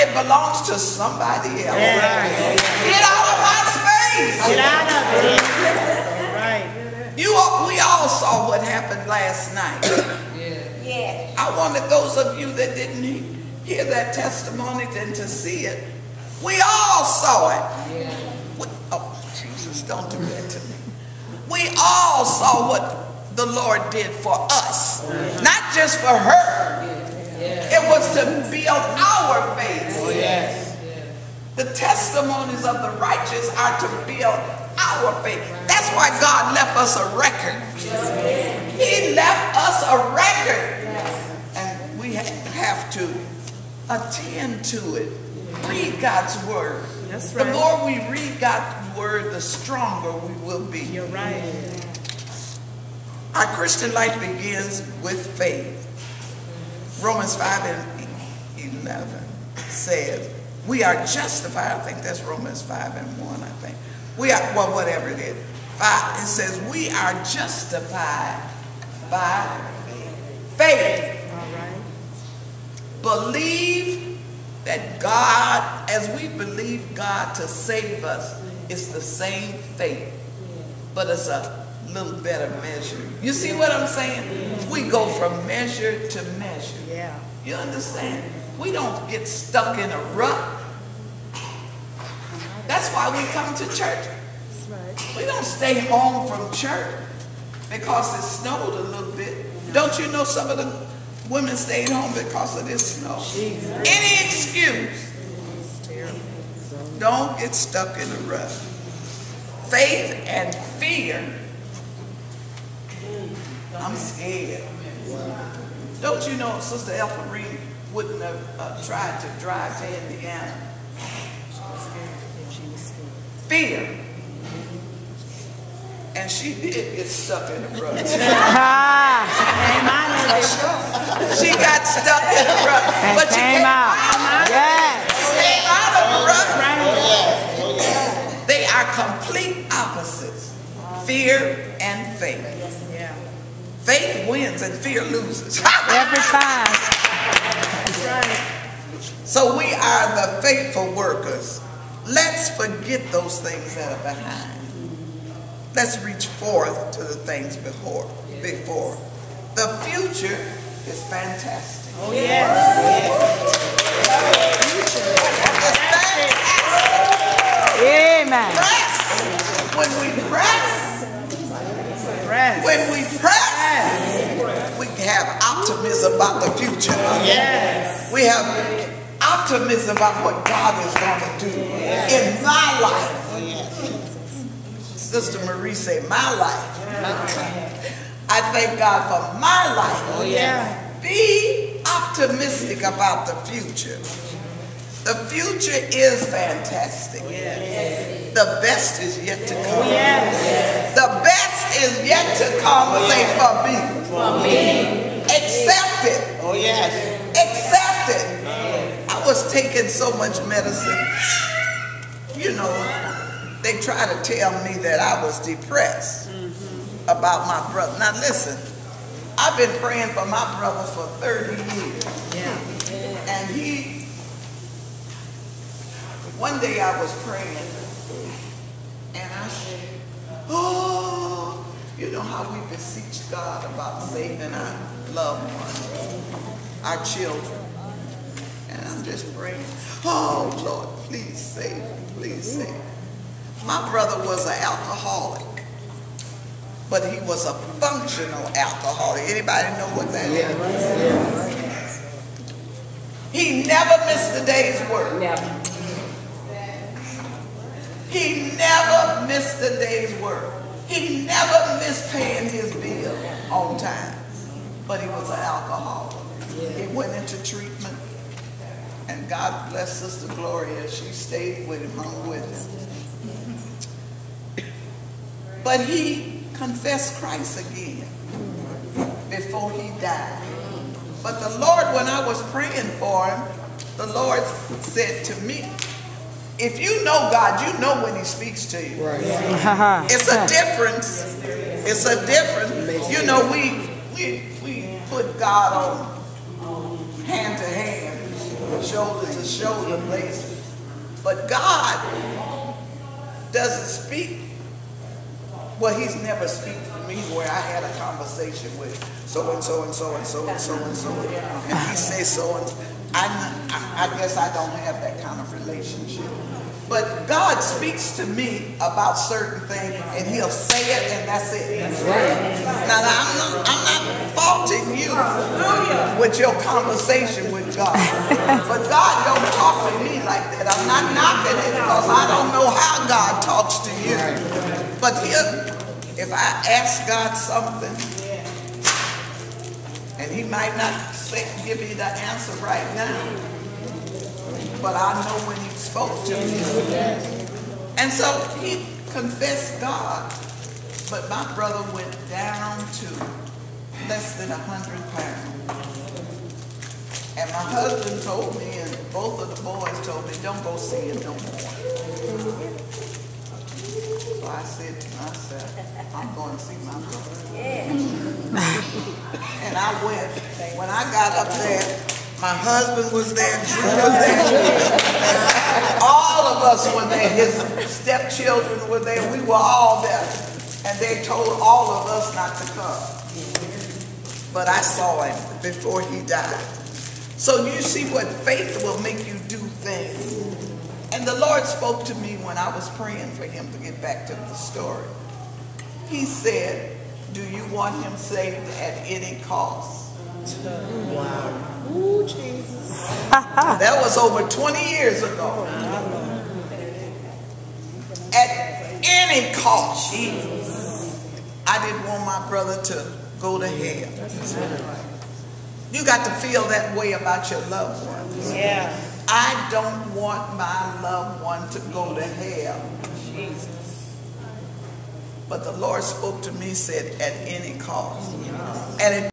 it belongs to somebody else. Get out of my space. Get out of it. Right. We all saw what happened last night. Yeah. I wanted those of you that didn't hear that testimony and to see it. We all saw it. Oh, Jesus, don't do that to me. We all saw what the Lord did for us. Not just for her. It was to build our faith. The testimonies of the righteous are to build our faith. That's why God left us a record. He left us a record. And we have to attend to it. Read God's word. That's right. The more we read God's word, the stronger we will be. You're right. Our Christian life begins with faith. Romans 5:11 says, we are justified. I think that's Romans 5:1, I think. We are, well, whatever it is. 5, it says, we are justified by faith. All right. Believe that God, as we believe God to save us, it's the same faith, but it's a little better measure. You see what I'm saying? We go from measure to measure. Yeah. You understand? We don't get stuck in a rut. That's why we come to church. That's right. We don't stay home from church because it snowed a little bit. Don't you know some of the women stayed home because of this snow? Any excuse. Don't get stuck in a rut. Faith and fear. I'm scared. Don't you know Sister Elfrine wouldn't have tried to drive to Indiana? Fear. And she did get stuck in a rut. She got stuck in a rut. But she came out. Came out of the rut. They are complete opposites. Fear and faith. Faith wins and fear loses. Every time. So we are the faithful workers. Let's forget those things that are behind. Let's reach forth to the things before. The future is fantastic. Oh, yes. Amen. Press. When we press, we have optimism about the future. Yes. We have optimism about what God is going to do in my life. Sister Marie said, my life. I thank God for my life. Oh, yeah. Be optimistic about the future. The future is fantastic. Yes. The best is yet to come. Yes. The best is yet to come. Say for me. For me. Accept it. Oh, yes. Accept it. I was taking so much medicine. You know, they try to tell me that I was depressed about my brother. Now listen, I've been praying for my brother for 30 years. Yeah. And one day I was praying and I said, oh, you know how we beseech God about saving our loved ones, our children. And I'm just praying, oh Lord, please save me, please save me. My brother was an alcoholic, but he was a functional alcoholic. Anybody know what that is? He never missed a day's work. Never. He never missed a day's work. He never missed paying his bill on time, but he was an alcoholic. He went into treatment, and God bless Sister Gloria. She stayed with him, hung with him. But he confessed Christ again before he died. But the Lord, when I was praying for him, the Lord said to me, if you know God, you know when he speaks to you. Right. It's a difference. It's a difference. You know, we put God on hand to hand shoulder to shoulder places. But God doesn't speak. Well, he's never speaking to me where I had a conversation with so and so and so and so and so and so, and he says so and so. I guess I don't have that kind of relationship. But God speaks to me about certain things, and he'll say it, and that's it. Now, I'm not faulting you with your conversation with God. But God don't talk to me like that. I'm not knocking it because I don't know how God talks to you. But if I ask God something, and he might not give me the answer right now, but I know when he spoke to me. And so he confessed God, but my brother went down to less than 100 pounds. And my husband told me, and both of the boys told me, don't go see him no more. So I said to myself, I'm going to see my brother. And I went. When I got up there, my husband was there, Drew was there. All of us were there. His stepchildren were there. We were all there. And they told all of us not to come. But I saw him before he died. So you see what faith will make you do things. And the Lord spoke to me when I was praying for him, to get back to the story. He said, do you want him saved at any cost? Wow. Ooh, Jesus. That was over 20 years ago. At any cost. I didn't want my brother to go to hell. You got to feel that way about your loved ones. Yeah. I don't want my loved one to go to hell. Jesus. But the Lord spoke to me, said, at any cost. And it